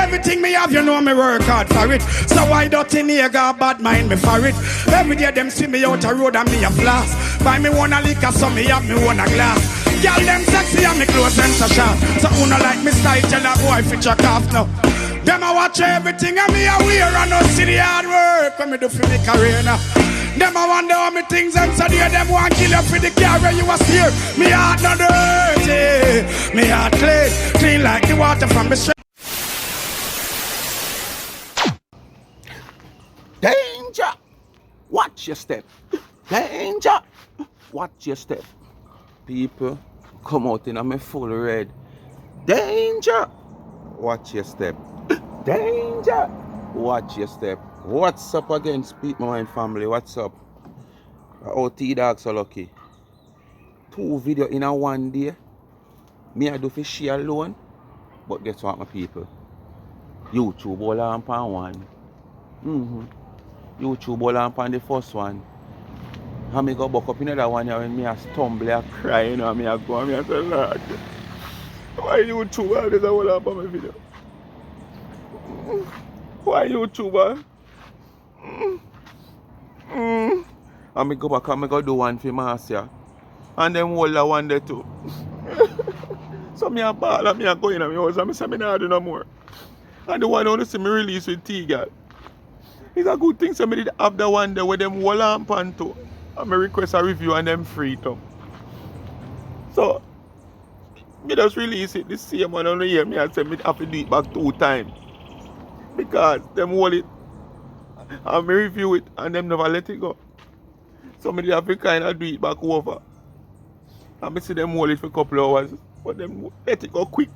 Everything me have, you know me work hard for it. So why don't you nigga bad mind me for it? Every day them see me out a road and me a flash. Buy me one a liquor, so me have me one a glass. Girl them sexy and me clothes them so sharp. So who no like me style, tell a boy fit your calf now. Them a watch everything and me a wear and no see the hard work when me do for me career now. Them a wonder how me things and so there them want kill you for the car where you a steer. Me heart not dirty, me heart clean like the water from the stream. Danger! Watch your step. Danger! Watch your step. People come out in a me full red. Danger! Watch your step. Danger! Watch your step. What's up again, Speak My Mind family? What's up? How T-Dog so lucky? 2 videos in a one day. Me I do for share alone. But guess what, my people? YouTube all on pan one. YouTube all on the first one. And me go back up in another one when me a stumble and cry, you know, and me a go and me a say, Lord, why YouTube always a all on my video? Why YouTuber? And me go back and me go do one for Marcia. And then hold that one there too. So me a ball and me a go in and me house and me say me not do no more. And the one I want to see me release with T-Girl. It's a good thing somebody did have the one there with them wall and pan too. And me request a review and them free too. So me just release it this same one on the year. Me I say me have to do it back 2 times. Because them hold it and me review it and them never let it go. So me have to kind of do it back over. And me see them hold it for a couple of hours. But them let it go quick.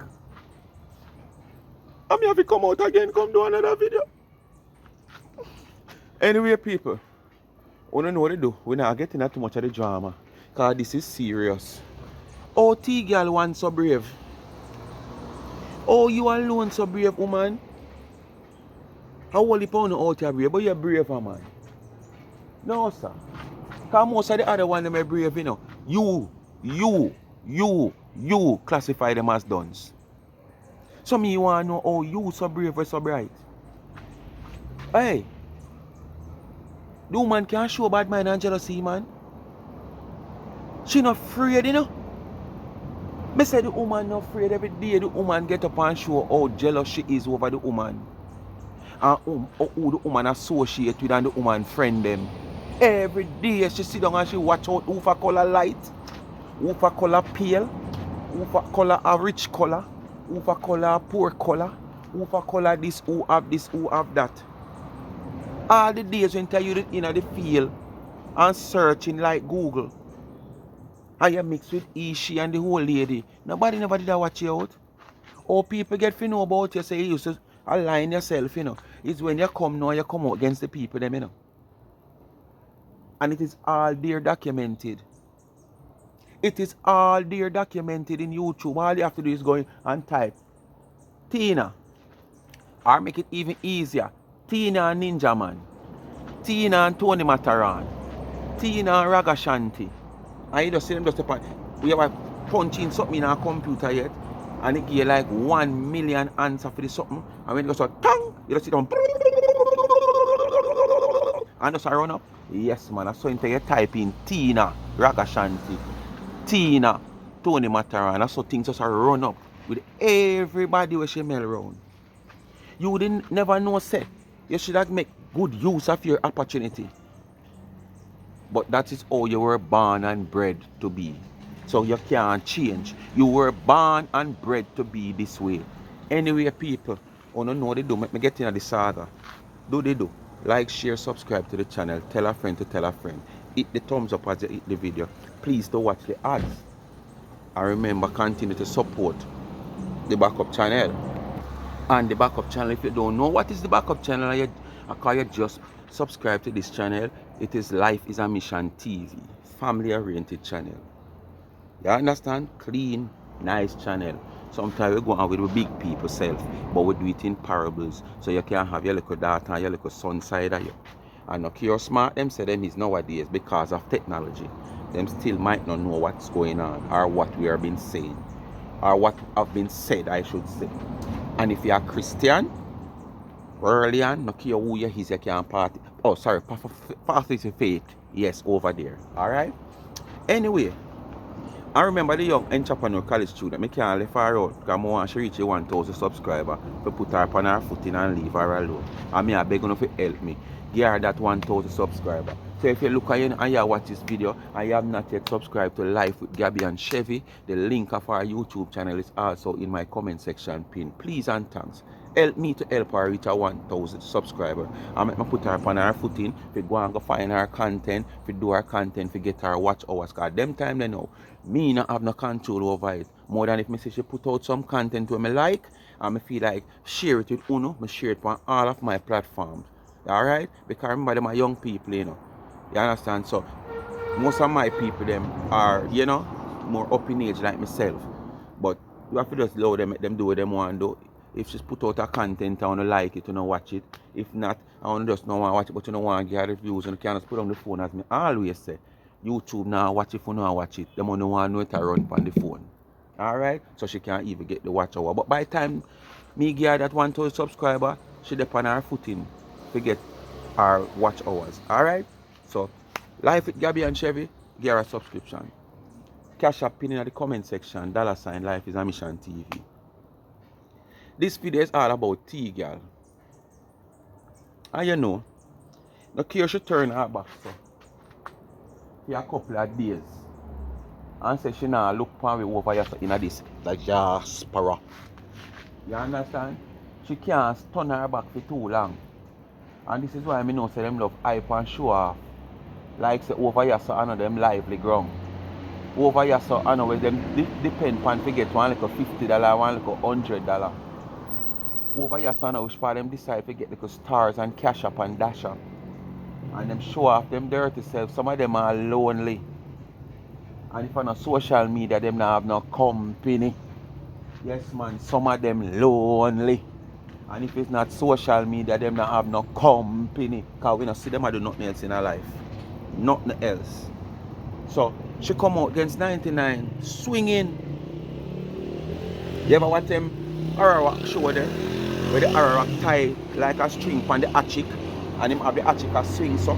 And me have to come out again, come do another video. Anyway, people, we don't know what to do. We're not getting too much of the drama. Because this is serious. Oh, T-Girl one so brave. Oh, you alone so brave, woman. How will you pound out your brave? But you're brave, man. No, sir. Because most of the other one them are brave, you know. You classify them as duns. So me want to know how you so brave or so bright. Hey. The woman can't show bad mind and jealousy, man. She not afraid, you know. Me say the woman not afraid. Every day the woman get up and show how jealous she is over the woman. And who the woman associate with and the woman friend them. Every day she sit down and she watch out who for color light, who for color pale, who for color a rich color, who for color poor color, who for color this, who have that. All the days when you in the field and searching like Google. And you mix with he, she and the whole lady. Nobody never did that watch you out. Or people get to know about you, say you used to align yourself, you know. It's when you come now, you come out against the people, them, you know. And it is all there documented. It is all there documented in YouTube. All you have to do is go in and type Tina. Or make it even easier. Tina and Ninja Man, Tina and Tony Mataran, Tina and Ragashanti. And you just see them just upon. We have a punching something in our computer yet, and it give you like 1 million answer for this something. And when you go so tang, you just sit down and just run up. Yes, man. So until you type in Tina Ragashanti, Tina Tony Mataran, that's so things just run up with everybody where she mail around. You wouldn't never know, say. You should have make good use of your opportunity. But that is how you were born and bred to be. So you can't change. You were born and bred to be this way. Anyway, people, I don't know what they do. Make me get into the saga. Do they do? Like, share, subscribe to the channel. Tell a friend to tell a friend. Hit the thumbs up as you hit the video. Please don't watch the ads. And remember, continue to support the backup channel. And the backup channel, if you don't know what is the backup channel, you just subscribe to this channel. It is Life is a Mission TV, family oriented channel. You understand? Clean, nice channel. Sometimes we go on with the big people self, but we do it in parables. So you can have your little daughter and your little son side of you. And okay, you're smart, them say them is nowadays because of technology. Them still might not know what's going on or what we are being saying. Or what have been said, I should say. And if you are Christian, Early on, no care who you is, you can party. Oh, sorry, participate. Yes, over there. Alright? Anyway, I remember the young entrepreneur college student, I can't leave her out because I want to reach 1,000 subscribers to put her on her footing and leave her alone. And I beg you to help me. Give her that 1,000 subscribers. So if you look at you and you watch this video and you have not yet subscribed to Life with Gabby and Chevy, the link of our YouTube channel is also in my comment section pin. Please and thanks. Help me to help her reach 1,000 subscribers. I make me put her on her footing, to go and go find her content, to do her content, to get her watch hours. Because them time they know, me not have no control over it. More than if me say she put out some content where me like, and me feel like share it with Uno, me share it on all of my platforms. Alright? Because remember them are young people, you know. You understand? So most of my people them are, you know, more up in age like myself. But you have to just allow them, make them do what they want to do. If she's put out a content, I want to like it, you know, watch it. If not, I want to just not want to watch it, but you don't want to get reviews, and you can just put on the phone, as me always say. YouTube now watch it if you know watch it. Them only want to know it to run on the phone. Alright? So she can't even get the watch hour. But by the time me give her that 1,000 subscriber, she dep on her footing to get our watch hours. Alright? So Life with Gabby and Chevy, get her a subscription. Cash up pin in the comment section, $ Life is a Mission TV. This video is all about tea, girl. And you know, no care she turn her back so for a couple of days. And say she now look for me over here in this like Jasper. You understand? She can't turn her back for too long. And this is why I know say them love hype and show off. Like say over here so I know them lively ground. Over here so I know where them depend upon to get one like a $50, one like a $100. Over here so I know which part them decide to get like stars and cash up and dash up. And them show off them dirty self. Some of them are lonely. And if on a social media them not have no company. Yes man, some of them lonely. And if it's not social media, them not have no company. Because we don't see them do nothing else in her life. Nothing else. So, she come out against 99, swinging. You ever watch them Ararak show there? Where the Ararak tie like a string on the atchik. And him have the atchik a swing so.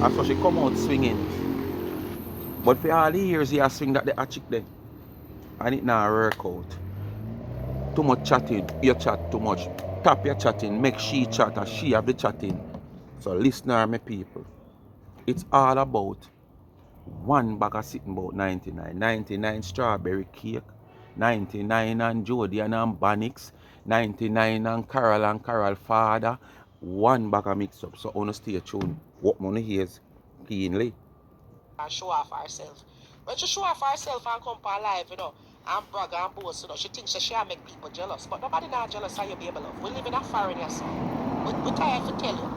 And so she come out swinging. But for all the years he has swing that the atchik there. And it now work out. Too much chatting, you chat too much. Tap your chatting, make she chat and she have the chatting. So listener, my people, it's all about one bag of sitting about 99. 99 strawberry cake, 99 and Jody and Banix, 99 and Carol father, one bag of mix up. So on stay tuned. What money hears keenly. And show off herself. When she show off herself and come on live, you know, and brag and boast, you know, she thinks she make people jealous. But nobody not jealous of you, baby love. We live in a foreign here, son. We tired to tell you.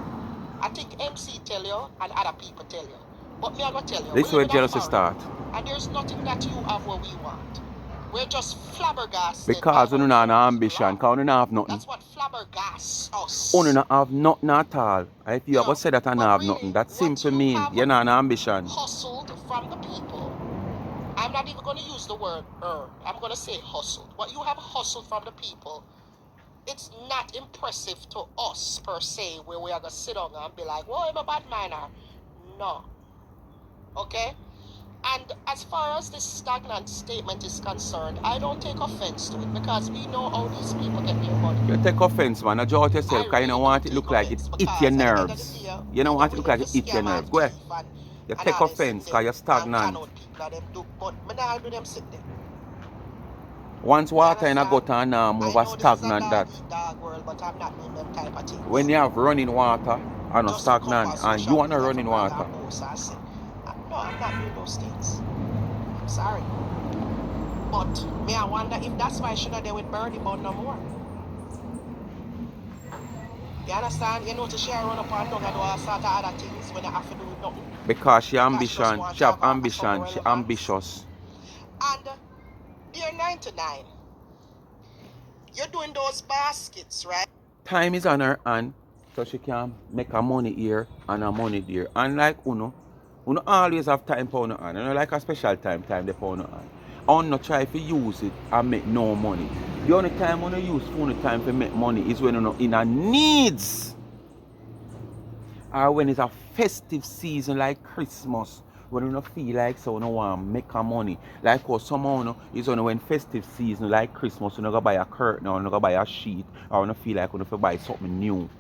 I think MC tell you and other people tell you. But me I go tell you. This is where jealousy start. And there's nothing that you have what we want. We're just flabbergasted. Because we don't have no ambition, because we don't have nothing. That's what flabbergasts us. We don't have nothing at all. If you ever say that I don't have nothing, that simply means you don't have no ambition. Hustled from the people. I'm not even going to use the word earn. I'm going to say hustled. What you have hustled from the people, it's not impressive to us per se, where we are going to sit down and be like, well, I'm a bad miner. No. Okay? And as far as this stagnant statement is concerned, I don't take offense to it because we know how these people get their money. You take offense, man. You out yourself because you don't want it to look like it hit your nerves. You don't want it to look like it hit your nerves. Go ahead. You take offense because you're stagnant. Once water in a gutter and now move a stagnant that. When you have running water and not stagnant and you want to run in water. No, I'm not doing those things. I'm sorry. But me, I wonder if that's why she's not there with Birdie Bun no more. You understand? You know, to share run up and down and do all sort of other things when you have to do with nothing. Because she ambition, she have ambition, she ambitious. And you're 99. You're doing those baskets, right? Time is on her hand, so she can make her money here and her money there. And like Uno always have time for Uno hand. You know, like a special time they for Uno hand. I'm not try to use it and make no money. The only time when I use phone time to make money is when you're in a needs. Or when it's a festive season like Christmas. When you don't feel like so you don't want to make a money. Like how someone is only when festive season like Christmas, you don't go buy a curtain or you don't go buy a sheet or you don't feel like you don't buy something new.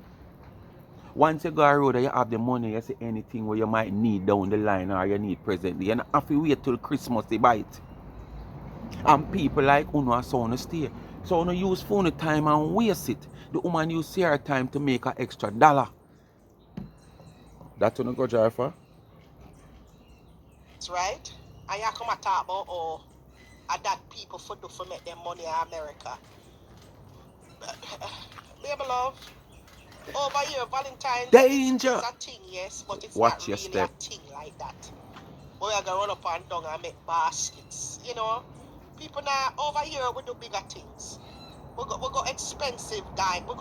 Once you go a road and you have the money, you see anything where you might need down the line or you need presently. You don't have to wait till Christmas to buy it. And people like Uno are so stay. So Uno use phone time and waste it. The woman use her time to make an extra dollar. That's Uno go drive for? That's right. And you come and talk about that people for do for make them money in America. Baby love, over here Valentine's Danger. is a thing, yes, but it's Watch not your really step. a thing like that. Boy, I gotta run up and down and make baskets. You know, people now over here we do bigger things. We go expensive dine. We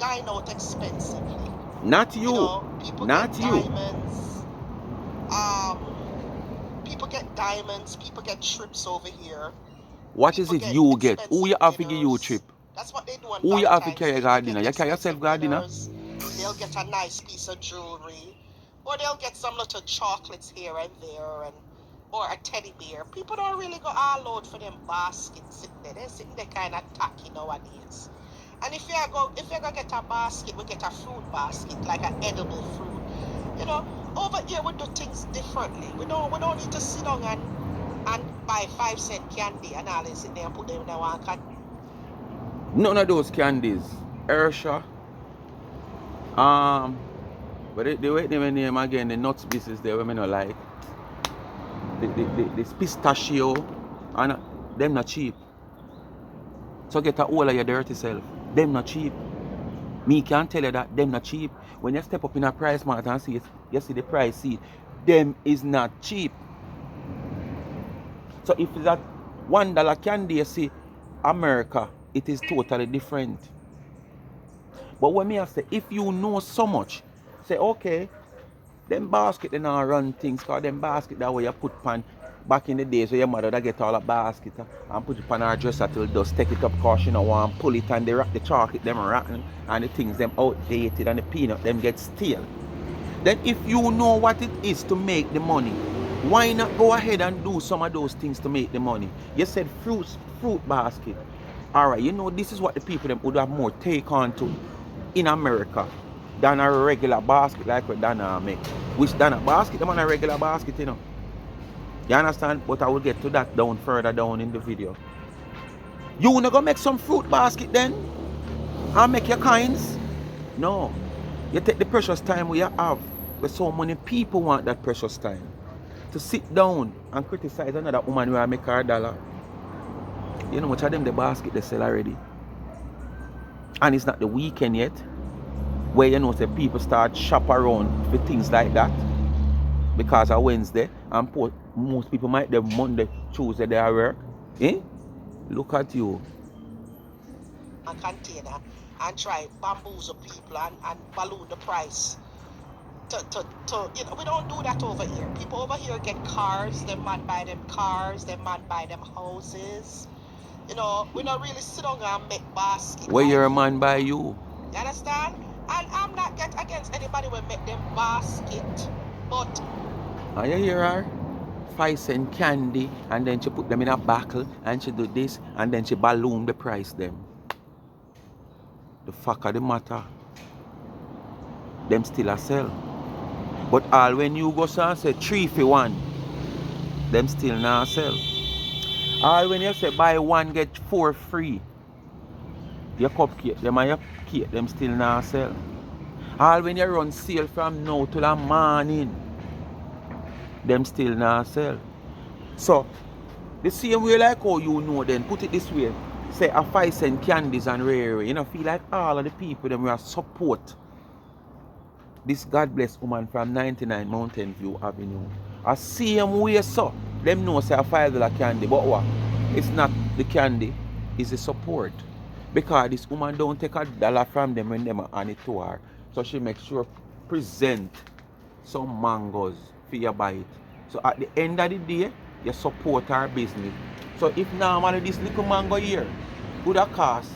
dine out expensively. Not you. You know, people Not get you. diamonds. People get diamonds. People get trips over here. What People is it you get? Who you have to give you dinners. trip? That's what they do on Who you have to Valentine's carry Day. a They gardener? get You carry yourself expensive gardener? dinners. They'll get a nice piece of jewelry, or they'll get some little chocolates here and there, or a teddy bear. People don't really go all out for them baskets sitting there. They're sitting there kind of tacky nowadays. And if you're gonna get a basket, we get a fruit basket, like an edible fruit. You know, over here we do things differently. We don't need to sit down and buy 5-cent candy and all this in there and put them in one can. None of those candies. Ersha. But they wait them name again, the nuts business there women not like. The pistachio and them not cheap. So get a hold of your dirty self. Them not cheap. Me can't tell you that them not cheap. When you step up in a price market and see it, you see the price seat. Them is not cheap. So if it's that $1 candy you see America, it is totally different. But when me I say, if you know so much, say okay, them basket they now run things, cause them basket that way you put pan back in the days where your mother that get all a basket and put it on her dresser till dust, take it up cause she no want pull it and they wrap the chocolate them rotten and the things them outdated and the peanut them get stale. Then if you know what it is to make the money, why not go ahead and do some of those things to make the money? You said fruit basket. Alright, you know this is what the people them would have more take on to in America than a regular basket like what Donna make. Which Donna basket them on a regular basket, you know. You understand? But I will get to that down further down in the video. You wanna go make some fruit basket then? And make your kinds? No. You take the precious time we have, where so many people want that precious time, to sit down and criticize another woman who make her $1. You know much of them the basket they sell already. And it's not the weekend yet, where you know say people start shop around for things like that. Because of Wednesday, and most people might have Monday, Tuesday they are work. Eh? Look at you. A container and try bamboozle people and balloon the price. To you know, we don't do that over here. People over here get cars, them man buy them cars, them man buy them houses. You know, we don't really sit down and make baskets. Where your man by you? You understand? And I'm not against anybody will make them basket, but Are you hear her? 5-cent candy, and then she put them in a buckle, and she do this, and then she balloon the price them. The fuck of the matter. Them still a sell. But all when you go and say 3 for 1, them still not sell. All when you say buy 1 get 4 free, your cupcake, them and your cake, them still not sell. All when you run sale from now till the morning, them still not sell. So, the same way like how you know then, put it this way, say a 5-cent candies and rare, you know, feel like all of the people them will support this God bless woman from 99 Mountain View Avenue. A same way so, them know say a $5 candy, but what? It's not the candy, it's the support. Because this woman don't take $1 from them when them are on it to her. So she makes sure present some mangoes for you buy it. So at the end of the day, you support our business. So if normally this little mango here would have cost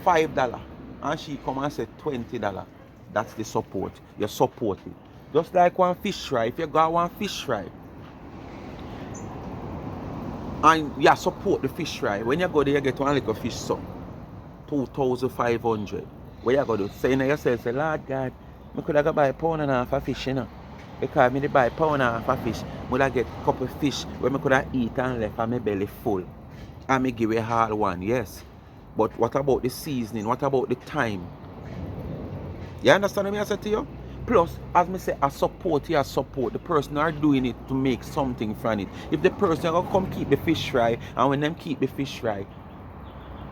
$5 and she come and say $20, that's the support. You support it. Just like one fish fry, if you got one fish fry and you support the fish fry, when you go there you get one little fish so 2,500. Where you go to say to yourself, say, Lord God, I could have buy a pound and a half of fish, you know. Because I buy a pound and a half of fish, I get a couple of fish where I could have eat and left and my belly full. And I give a hard one, yes. But what about the seasoning? What about the time? You understand what I say to you? Plus, as I say, I support you, I support the person who are doing it to make something from it. If the person gonna come keep the fish fry, and when them keep the fish fry,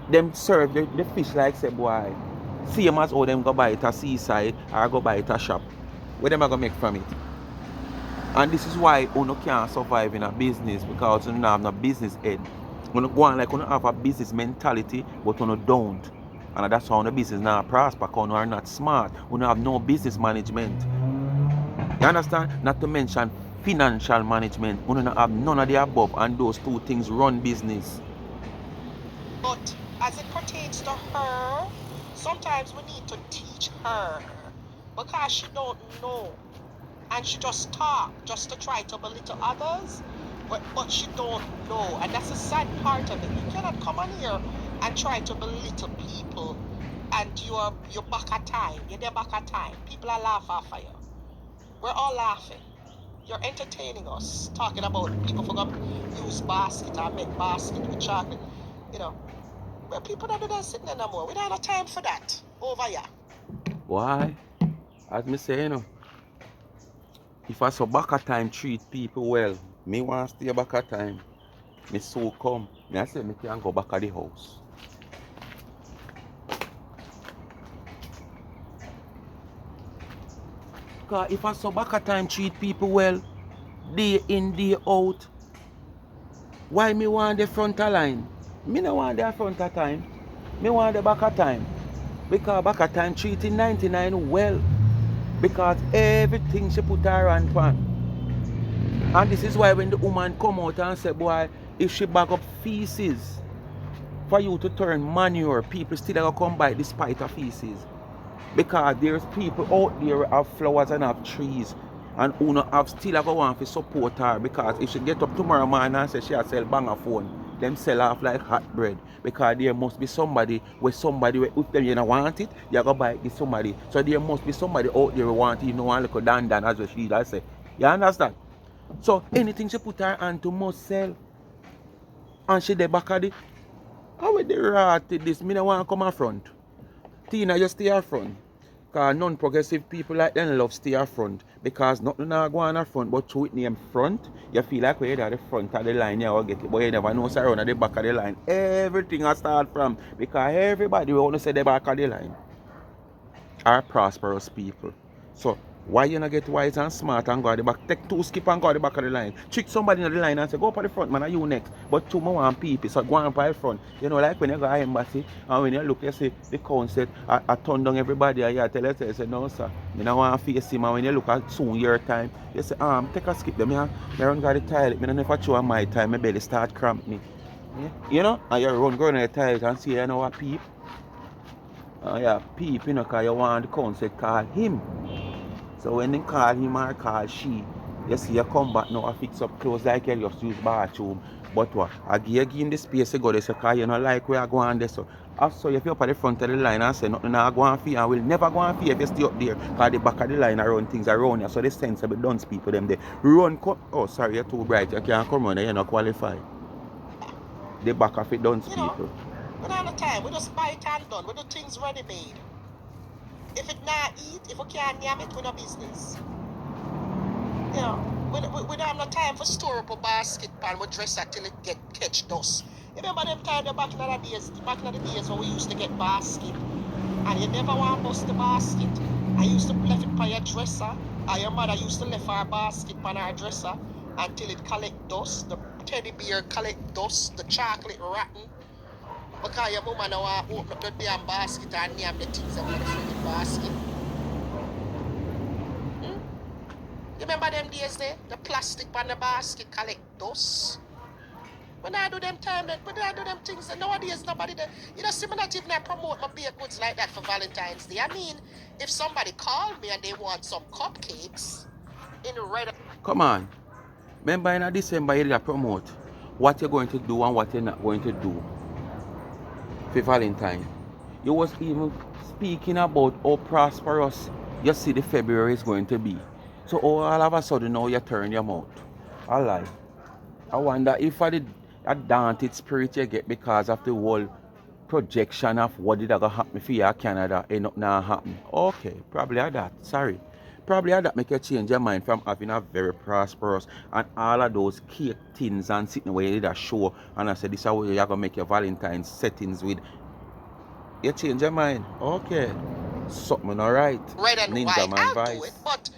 them serve the fish like say boy, same as how them go buy it at seaside or go buy it at shop. What them are gonna make from it? And this is why you can't survive in a business because you don't have no business head. You go on like you have a business mentality, but you don't. And that's how the business now prosper because you are not smart. You have no business management. You understand? Not to mention financial management. You don't have none of the above, and those two things run business. But as it pertains to her, sometimes we need to teach her because she don't know. And she just talk just to try to belittle others, but she don't know. And that's the sad part of it. You cannot come on here and try to belittle people and you're back at time. You're there back at time. People are laughing off you. We're all laughing. You're entertaining us, talking about people forgot use basket or make basket with chocolate. You know, where people don't do that sitting there no more. We don't have time for that over here. Why? As me say, you know, if I so back at time treat people well, me want to stay back at time. Me so come. Me I say me can go back at the house. Because if I so back at time treat people well, day in, day out, why me want the front of line? Me no want the front of time. Me want the back of time. Because back of time treating 99 well. Because everything she put her hand on. And this is why when the woman come out and say, boy, if she bag up feces for you to turn manure, people still gonna come by despite of feces. Because there's people out there who have flowers and have trees and who not have still gonna want to support her because if she get up tomorrow morning and say she has sell banger phone, them sell off like hot bread. Because there must be somebody if them you don't want it, you gotta buy it to somebody. So there must be somebody out there who want it, you know, and look at Dan as well she does say. You understand? So anything she put her hand to must sell. And she dey back at it. How would they rat this? Me no want to come up front. Tina, you stay up front. Because non-progressive people like them love stay up front. Because nothing not go on up front, but through it name front, you feel like when you're at the front of the line, you will get it. But you never know around at the back of the line. Everything I start from. Because everybody will want to say the back of the line are prosperous people. So why you not get wise and smart and go at the back? Take two skip and go at the back of the line. Trick somebody in the line and say, go up at the front, man, are you next? But two more want people, so go on by the front. You know, like when you go to embassy and when you look, you see the council, I turn down everybody and you tell you, say, no, sir, I don't want to face him. And when you look at soon your time, you say, take a skip them. I run to the toilet. I don't know if I show my time, my belly start cramp me. Yeah? You know, and you run go to the toilet and see, you know what, peep. Yeah, peep, you know, because you want the council call him. So when they call him or call she, you see you come back now and fix up clothes like you just use bathroom. But what? I give him the space to go there because you know like where I go on there. So also if you're up at the front of the line and say nothing I go on for you and will never go on for you if you stay up there. Because the back of the line around things around you. So the sensible dunce people them there. Run oh sorry, you're too bright, you can't come on there, you're not qualified. The back of it dunce people. We don't have time, we just buy it and done, we do things ready made. If it not eat, if we can't name it, we no business. You know, we don't have no time for store up a basket pan we dress that till it get catch dust. You remember them time back in the days when we used to get basket and you never want to bust the basket. I used to left it by your dresser, or your mother used to left our basket on our dresser until it collect dust, the teddy bear collect dust, the chocolate rotten. Because your mama now want to open up the damn basket and name the things about the freaking basket. You remember them days there? The plastic on the basket collect dust. When I do them time, when I do them things, nowadays nobody, you know, see me not even I promote my baked goods like that for Valentine's Day. I mean, if somebody called me and they want some cupcakes in red. Come on. Remember in December you did promote what you're going to do and what you're not going to do for Valentine. You was even speaking about how prosperous you see the February is going to be. So all of a sudden now you turn your mouth. I lie. I wonder if I did a daunted spirit you get because of the whole projection of what did ever happen for you in Canada end up not happen. Okay, probably at that. Sorry. Probably at that make you change your mind from having a very prosperous and all of those cake things and sitting where you did a show and I said this is how you're gonna make your Valentine's settings with. You change your mind. Okay. Something alright. Red and Ninja white, man I'll vice. do it. But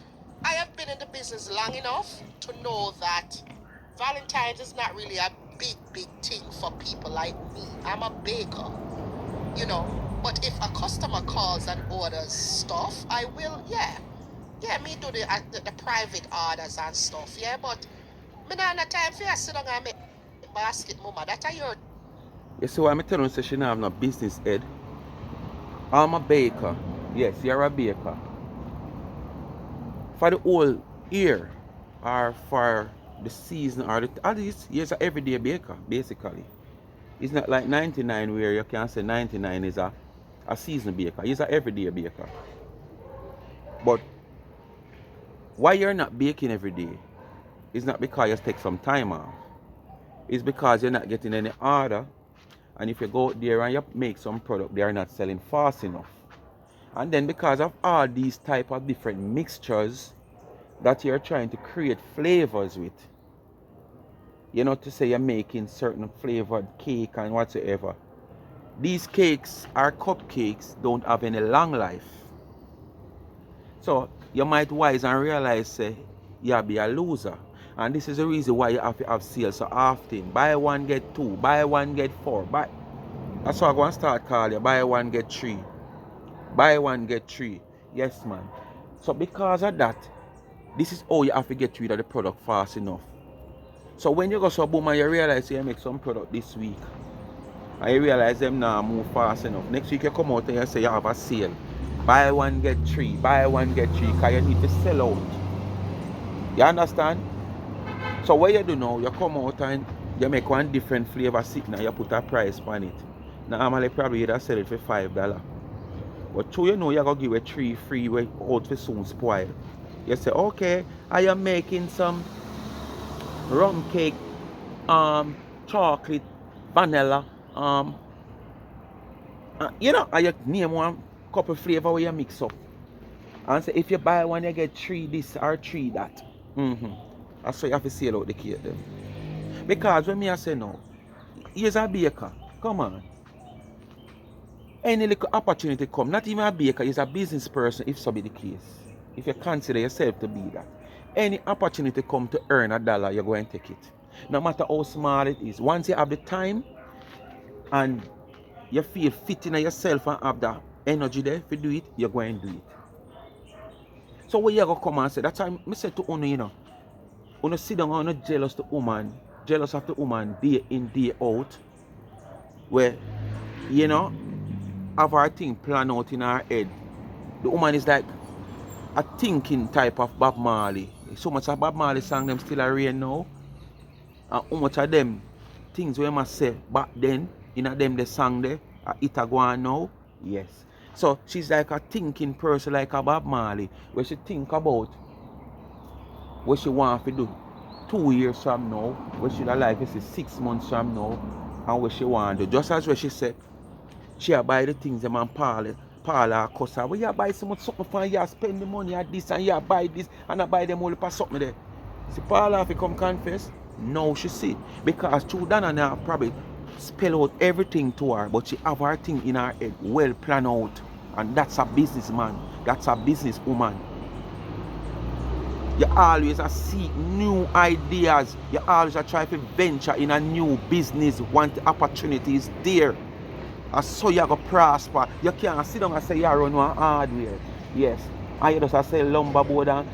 I have been in the business long enough to know that Valentine's is not really a big thing for people like me. I'm a baker, you know. But if a customer calls and orders stuff, I will, yeah, me do the private orders and stuff, yeah. But me not have time for you sit down and make basket, mama. That's your. You see why I'm telling you she don't have no business head? I'm a baker. Yes, you're a baker. For the whole year or for the season or at least you're an everyday baker, basically. It's not like 99 where you can say 99 is a season baker. He's an everyday baker. But why you're not baking every day is not because you take some time off. It's because you're not getting any order. And if you go out there and you make some product, they are not selling fast enough. And then because of all these type of different mixtures that you're trying to create flavors with, you know, to say you're making certain flavored cake and whatsoever. These cakes or cupcakes don't have any long life. So you might wise and realize say you'll be a loser. And this is the reason why you have to have sales so often. Buy one, get two, buy one, get four. That's why I'm going to start calling you. Buy one, get three. Buy one, get three. Yes, man. So because of that, this is how you have to get rid of the product fast enough. So when you go so boom and you realize you make some product this week, and you realize them now move fast enough. Next week you come out and you say you have a sale. Buy one, get three. Buy one, get three. Because you need to sell out. You understand? So what you do now, you come out and you make one different flavor sitting and you put a price on it. Normally probably you'd sell it for $5. But true you know you're going to give it 3 free way out for soon spoil. You say, okay, I am making some rum cake, chocolate, vanilla, you know, and you name one couple flavor where you mix up. And say if you buy one you get 3 this or 3 that. That's why you have to sell out the cake then. Because when I say no, here's a baker. Come on. Any little opportunity come, not even a baker, he's a business person if so be the case. If you consider yourself to be that. Any opportunity come to earn $1, you're going to take it. No matter how small it is. Once you have the time and you feel fit in yourself and have the energy there to do it, you're going to do it. So when you go come and say, that's why I say to Uno, you know, Uno sit down and not jealous of the woman day in, day out, where, you know, have her thing planned out in her head. The woman is like a thinking type of Bob Marley. So much of Bob Marley song them still a reign now. And how much of them things we must say back then, in a them the song there, it a go on now? Yes. So she's like a thinking person like a Bob Marley, where she think about what she want to do 2 years from now, what she like to see 6 months from now, and what she want to do. Just as what she said, she buy the things them and Paula cuss her. Well, you buy so much something for you, spend the money at this and you buy this and I buy them all for something there. See Paula if you come confess, no she see. Because through Donna now probably spell out everything to her, but she have her thing in her head well planned out. And that's a businessman. That's a businesswoman. You always seek new ideas. You always try to venture in a new business once the opportunity is there. And so you go prosper. You can't sit down and say you run one hardware. Yes. And you just sell lumber board and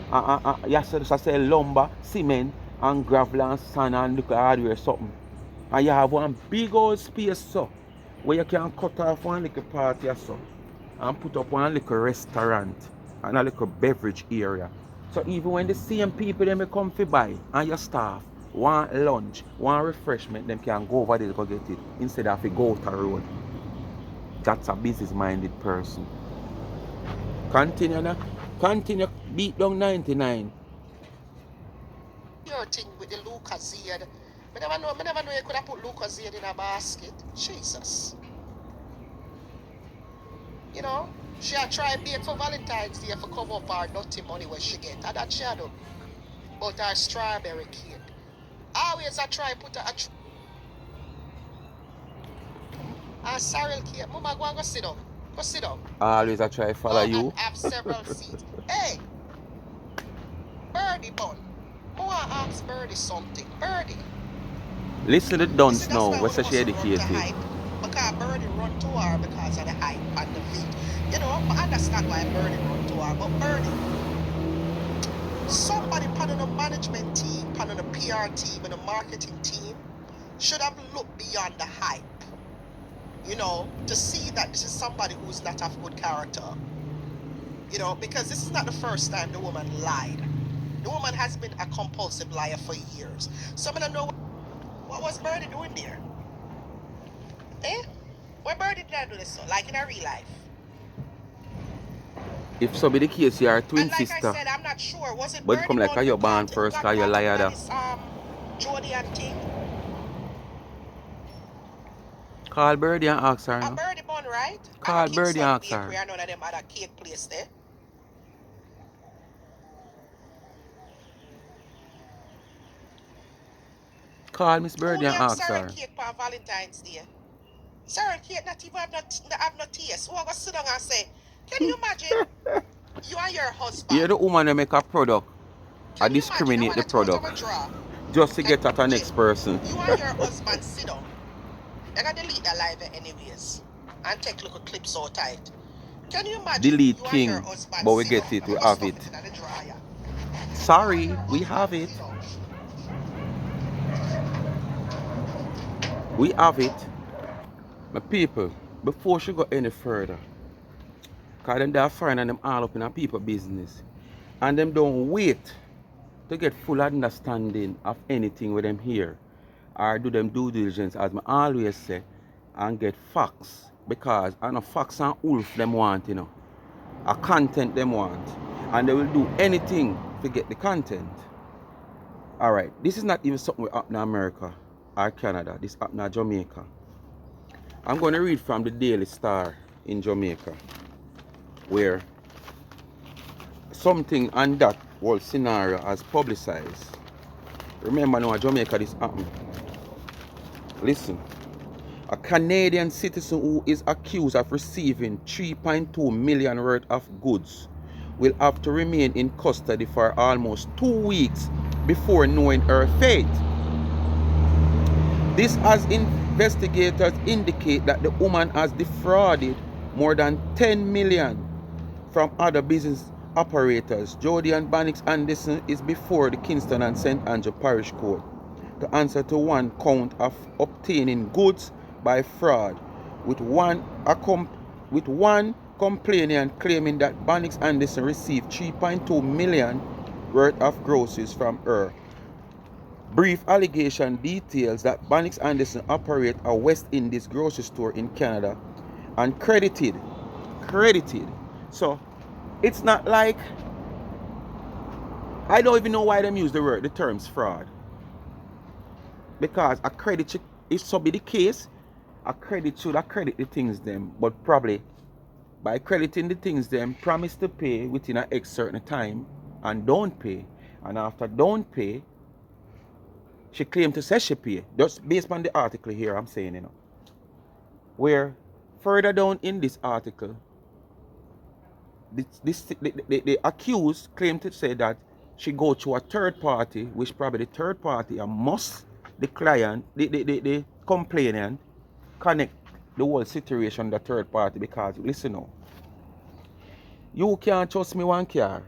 you just sell lumber, cement and gravel and sand and look hardware something. And you have one big old space so where you can cut off one little part or so and put up one little restaurant and a little beverage area. So even when the same people them come to buy and your staff want lunch, want refreshment, them can go over there to go get it instead of to go out the road. That's a business minded person. Continue now. Continue beat down 99. Your thing with the Lucozade. I never know you could have put Lucozade in a basket. Jesus. You know, she had tried bake for Valentine's Day for cover up her dirty money where she get. And that she had done. But her strawberry cake. Always I try put a sorrel cake. Mama, go and go sit down. Go sit down. Always I try follow you. And have several seats. Hey! Birdie bun. I want to ask Birdie something. Birdie. Listen to Dunce now. What's she educated? Because Birdie run to her because of the hype and the beat. You know, I understand why Birdie run to her. But Birdie, somebody on the management team, on the PR team, and the marketing team should have looked beyond the hype. You know, to see that this is somebody who's not of good character. You know, because this is not the first time the woman lied. The woman has been a compulsive liar for years. So I don't know what was Birdie doing there. Eh? Where Birdie did I do this so? Like in a real life. If so be the case, you are a twin and like sister. I said, I'm not sure. Was it but Birdie come like you're born first because you're liar there. Jody and thing? Call Birdie and ask her. A Birdie bun, right? Call Birdie and ask her. We are none of them other cake place there. Call Miss Birdie and ask her. Cake for Valentine's Day. Sorry, cake not even have no taste. Who are going to sit down and say, can you imagine you and your husband? You're the woman that make a product. I discriminate the product. Just to get at the next person. You and your husband sit down. They're going to delete the live anyways. And take little clips so tight. Can you imagine? Delete you King. And your husband but we get it. We have it. Sorry, we have it. We have it. My people, before she go any further, because them they are foreign and them all up in a people business. And them don't wait to get full understanding of anything with them here. Or do them due diligence, as I always say, and get facts. Because I know facts and wolf them want, you know. A content them want. And they will do anything to get the content. Alright, this is not even something we happen in America or Canada. This happen in Jamaica. I'm going to read from the Daily Star in Jamaica, where something on that whole scenario has publicized. Remember now, Jamaica this happened. Listen, a Canadian citizen who is accused of receiving 3.2 million worth of goods will have to remain in custody for almost 2 weeks before knowing her fate. This as investigators indicate that the woman has defrauded more than 10 million from other business operators. Jody and Banix Anderson is before the Kingston and St. Andrew Parish Court to answer to one count of obtaining goods by fraud, with one complainant claiming that Banix Anderson received 3.2 million worth of groceries from her. Brief allegation details that Banix Anderson operates a West Indies grocery store in Canada and credited. So it's not like, I don't even know why they use the terms fraud. Because a credit, if so be the case, a credit should accredit the things them, but probably by crediting the things them, promise to pay within a X certain time and don't pay. And after don't pay, she claimed to say she pay. Just based on the article here, I'm saying, you know. Where further down in this article, the accused claimed to say that she go to a third party, which probably the third party must the client, the complainant, connect the whole situation to the third party. Because listen now, You can't trust me one car.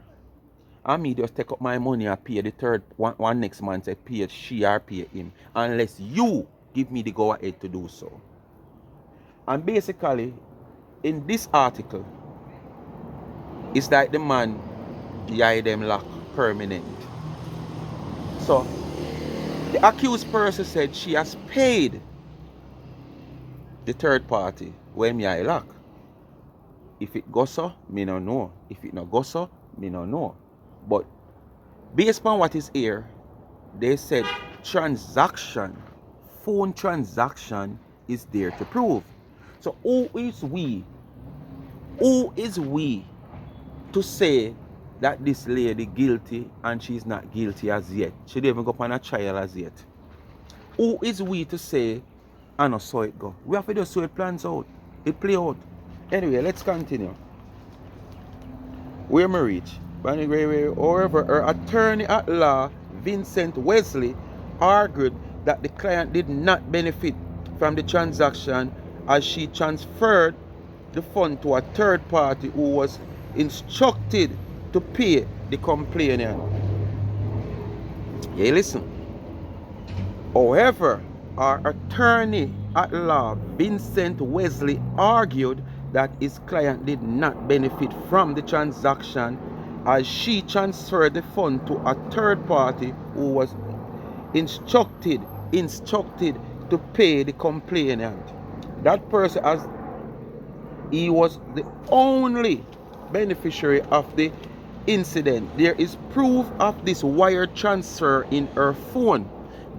And me just take up my money and pay the third one next month, I pay she or pay him. Unless you give me the go ahead to do so. And basically, in this article, it's like the man, the eye them lock permanent. So the accused person said she has paid the third party when me eye lock. If it go so, me no know. If it not go so, me no know. But based on what is here, they said transaction, phone transaction is there to prove. So who is we? Who is we to say that this lady guilty and she's not guilty as yet? She didn't even go on a trial as yet. Who is we to say I not saw it go? We have to just see it plans out. It play out. Anyway, let's continue. Where me reach? However, her attorney at law, Vincent Wesley, argued that the client did not benefit from the transaction as she transferred the fund to a third party who was instructed to pay the complainant. Yeah, listen. However, our attorney at law, Vincent Wesley, argued that his client did not benefit from the transaction as she transferred the fund to a third party who was instructed to pay the complainant. That person, as he was the only beneficiary of the incident. There is proof of this wire transfer in her phone.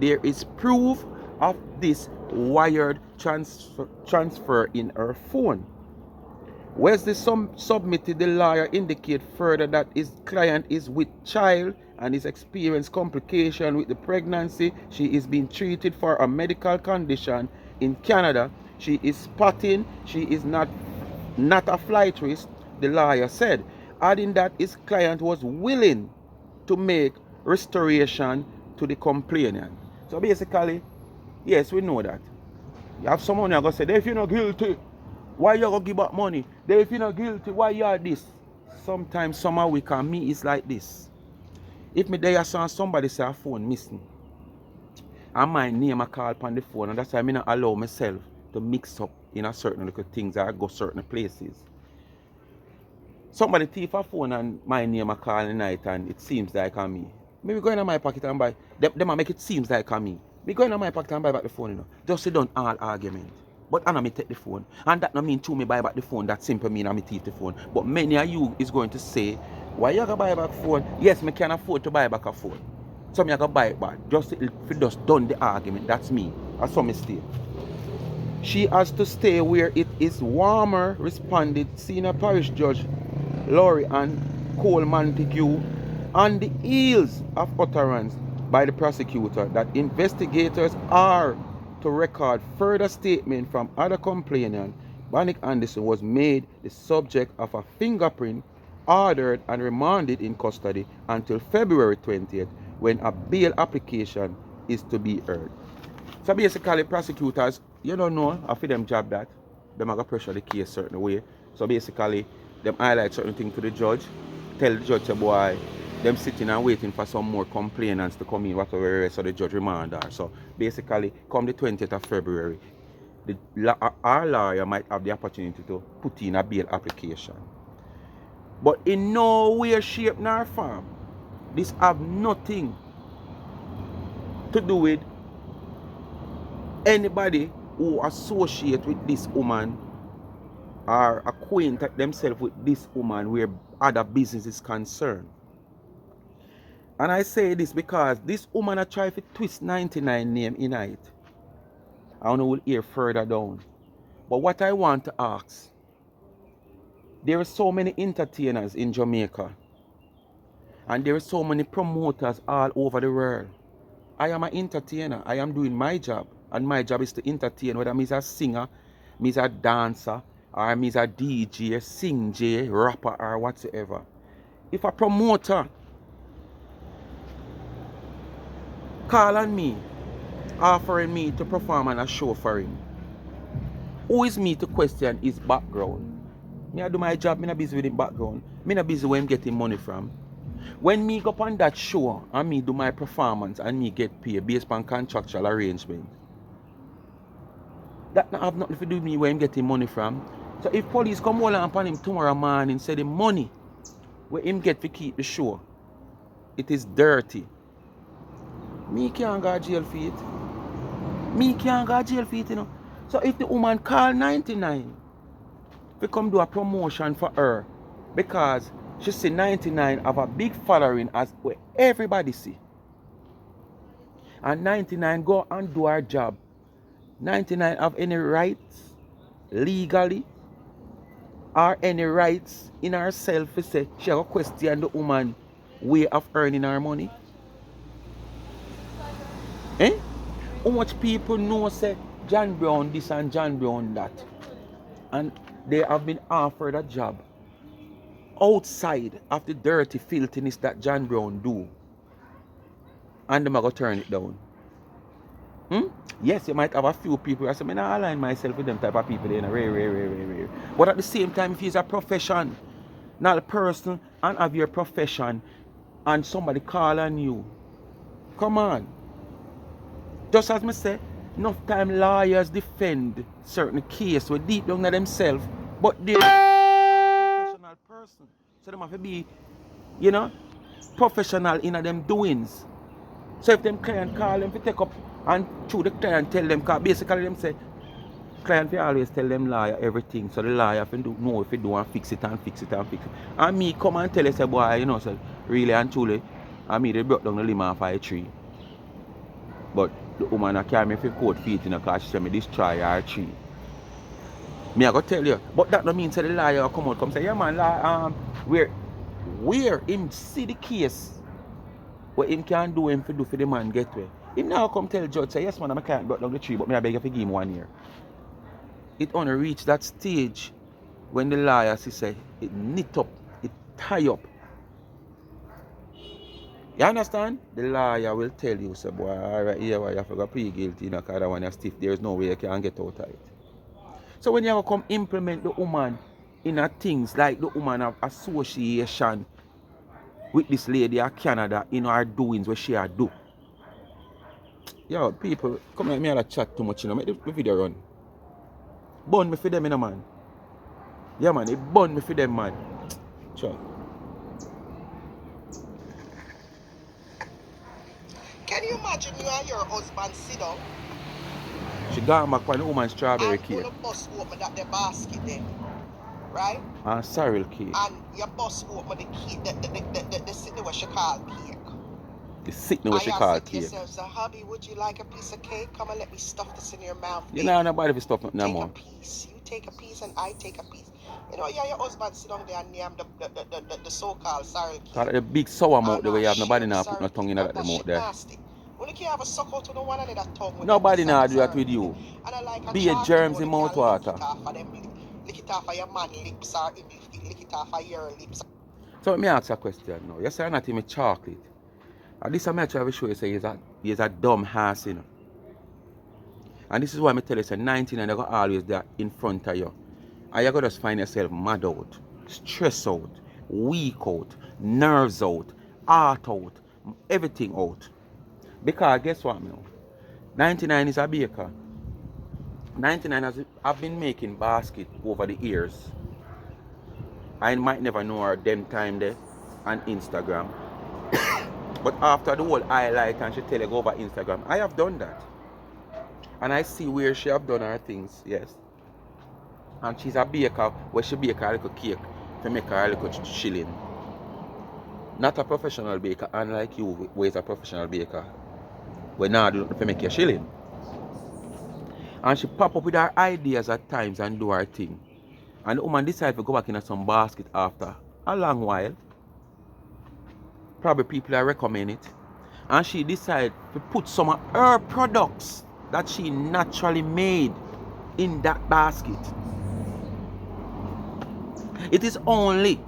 There is proof of this wired transfer in her phone. Wesley submitted the lawyer indicate further that his client is with child and is experiencing complication with the pregnancy. She is being treated for a medical condition in Canada. She is spotting. She is not a flight risk, the lawyer said, adding that his client was willing to make restoration to the complainant. So basically, yes, we know that. You have someone who going to say, if you're not guilty, why you going to give back money? If you're not guilty, why you are this? Sometimes, somehow, we can me is like this. If me there saw somebody say a phone missing, and my name I call upon the phone, and that's why I not allow myself to mix up in a certain little things or go certain places. Somebody thief a phone and my name I call in the night and it seems like I'm me. Maybe go in my pocket and buy. Them make it seems like I'm me. Me go in my pocket and buy back the phone, you know. Just sit down all argument. But I know me take the phone. And that not mean to me buy back the phone. That simply mean I me thief the phone. But many of you is going to say, why you gonna buy back phone? Yes, me can afford to buy back a phone. So me gonna buy it back. Just if you just done the argument. That's me. That's some mistake. She has to stay where it is warmer, responded Senior Parish Judge Laurie and Cole Montague on the heels of utterance by the prosecutor that investigators are to record further statement from other complainant. Bannick Anderson was made the subject of a fingerprint, ordered and remanded in custody until February 20th when a bail application is to be heard. So basically, prosecutors, you don't know after them job that, them are going to pressure the case certain way. So basically, them highlight certain things to the judge, tell the judge, boy, them sitting and waiting for some more complainants to come in, whatever, so the judge remand her. So basically, come the 20th of February, our lawyer might have the opportunity to put in a bail application. But in no way, shape, nor form, this have nothing to do with anybody who associate with this woman or acquaint themselves with this woman where other business is concerned. And I say this because this woman I try to twist 99 name in it. I don't know we'll hear further down. But what I want to ask, there are so many entertainers in Jamaica. And there are so many promoters all over the world. I am an entertainer. I am doing my job. And my job is to entertain, whether I'm a singer, I'm a dancer, or I'm a DJ, sing J, rapper, or whatsoever. If a promoter call on me, offering me to perform on a show for him, who is me to question his background? Me I do my job, me not busy with the background. Me not busy where I'm getting money from. When me go up on that show and me do my performance and me get paid based on contractual arrangement, that not have nothing to do with me where I'm getting money from. So if police come hold on upon him tomorrow morning say the money where him get to keep the show, it is dirty. Me can't go to jail for it. Me can't go to jail for it, you know. So if the woman call 99, we come do a promotion for her because she see 99 have a big following as where everybody see. And 99 go and do her job. 99 have any rights legally or any rights in herself to say she have a question the woman way of earning her money? Eh? How much people know say John Brown this and John Brown that? And they have been offered a job outside of the dirty filthiness that John Brown do. And them are going to turn it down. Yes, you might have a few people. I say, I don't align myself with them type of people. Rare. But at the same time, if it's a profession, not a person, and have your profession, and somebody call on you, come on. Just as I say, enough time lawyers defend certain cases with deep down to themselves, but they're a professional person. So they have to be, professional in them doings. So if them client call them to take up and through the client tell them, because basically them say, client will always tell them lawyer everything. So the lawyer have to know if you do and fix it. And me come and tell you, say, boy, so really and truly, I mean, they brought down the limb off a tree. But the woman carry me for court feet, because she said me destroy her tree. Me I go tell you, but that don't mean say the lawyer come out, come say, yeah man, where him see the case, what him can do him for the man get way. Him now come tell the judge, say, yes man, I can't brought down the tree, but me I beg you to give him 1 year. It only reach that stage when the lawyer say it knit up, it tie up. You understand? The lawyer will tell you, say, boy, alright, here you have to go plead guilty, because that one is stiff. There's no way you can get out of it. So when you come implement the woman in a things like the woman have association with this lady in Canada in her doings what she do. Yo, people, come let me have a chat too much, make the video run. Burn me for them, man. Yeah, man, it burn me for them, man. Sure. Can you imagine you and your husband sit down? She got back on the woman's strawberry cake. And you bust open that the basket there, right? And sorrel cake. And you bust open the cake, the sitting what she call cake. The sitting what she call cake. Yourself, so, hubby, would you like a piece of cake? Come and let me stuff this in your mouth. You know nobody will stuff it no more. Take a piece. You take a piece and I take a piece. You know, yeah, your husband sit down there and name the so-called sorrel cake. The big sour mouth the way you have nobody now put no tongue in that mouth there. Nasty. When you can't have a suck out to no one another tongue. Nobody now do that with you. Be a germs in mouth water. Lick it off of your man lips or lick it off of your lips. So let me ask you a question now. You say not even chocolate. And this is I try to show you say he's a dumb ass, you know. And this is why I tell you say 19 and they go always there in front of you. And you got to just find yourself mad out, stressed out, weak out, nerves out, heart out, everything out. Because guess what, man? 99 is a baker. 99 have been making basket over the years. I might never know her them time there on Instagram. But after the whole highlight and she tell you go over Instagram, I have done that. And I see where she have done her things, yes. And she's a baker where she bake a little cake to make her a little shilling. Not a professional baker, unlike you, who is a professional baker. We now do to make your shilling. And she pop up with her ideas at times and do her thing. And the woman decides to go back in some basket after a long while. Probably people are recommend it. And she decided to put some of her products that she naturally made in that basket. It is only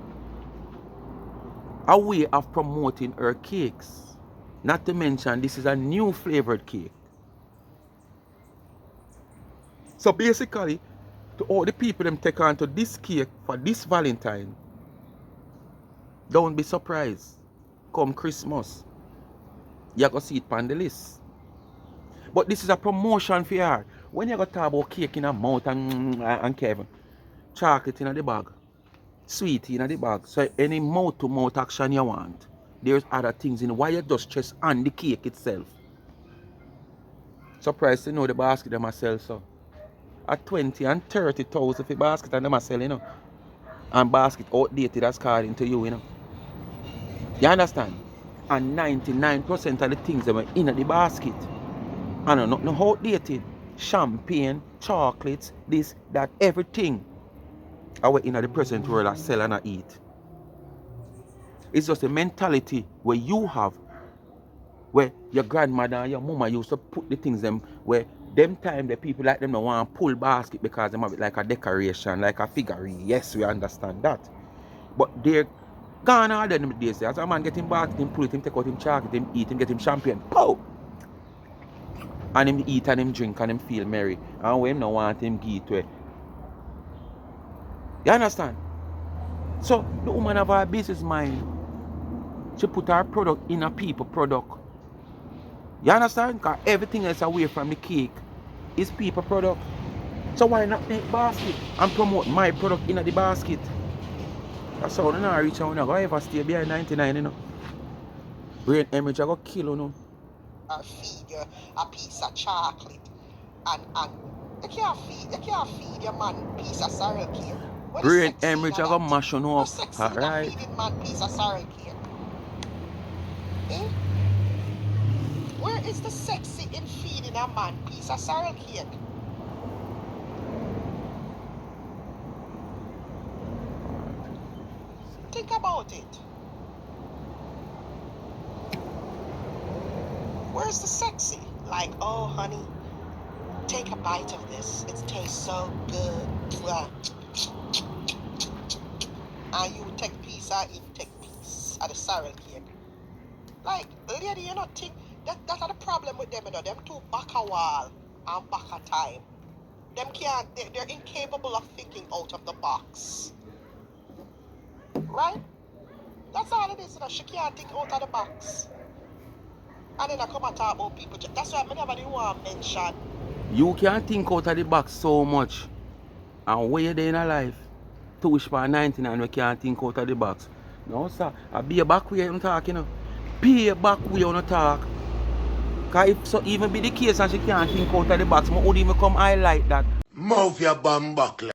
a way of promoting her cakes. Not to mention, this is a new flavored cake. So basically, to all the people them take on to this cake for this Valentine, don't be surprised. Come Christmas, you're going to see it on the list. But this is a promotion for you. When you go talk about cake in a mouth and Kevin, chocolate in the bag, sweet in the bag, so any mouth-to-mouth action you want, there's other things in why you just stress on the cake itself. Surprised to know the basket them sell so. At 20 and 30,000 for basket and them sell, you know. And basket outdated as according to you, you know. You understand? And 99% of the things that were in the basket. And nothing outdated. Champagne, chocolates, this, that, everything. Are in the present world I sell and I eat. It's just a mentality where you have, where your grandmother and your mama used to put the things them where them time the people like them don't want to pull basket because they have it like a decoration, like a figurine. Yes, we understand that. But they're gone all them days. As a man get him basket, him pull it, him take out him chocolate, him eat, him get him champagne. Pow! And him eat and him drink and him feel merry. And when him don't want him give to it. You understand? So the woman have her business mind. She put her product in a people product. You understand? Because everything else away from the cake is people product. So why not make basket and promote my product in the basket? That's how I don't reach out. I go ever stay behind 99, you know. Brain hemorrhage I go kill, you know. Or feed you a piece of chocolate. And you can't feed your man a piece of sorrel cake. Brain hemorrhage I go mash on up. Alright. Feeding man piece of sorrel cake. Eh? Where is the sexy in feeding a man piece of sorrel cake? Think about it. Where's the sexy? Like, oh honey, take a bite of this. It tastes so good. And you take piece, I even take piece of the sorrel cake. Like, lady, you not think that's the problem with them, you know. Them too back a wall and back a time. Them can't, they're incapable of thinking out of the box. Right? That's all it is, you know. She can't think out of the box. And then I come and talk about people. That's why I never want to mention. You can't think out of the box so much. And where you there in a life? To wish for 99 we can't think out of the box. No, sir. I be a back way you talk, you know. Be a back way you talk. Because if so even be the case and she can't think out of the box, I would even come highlight that. Mouth your bum buckler.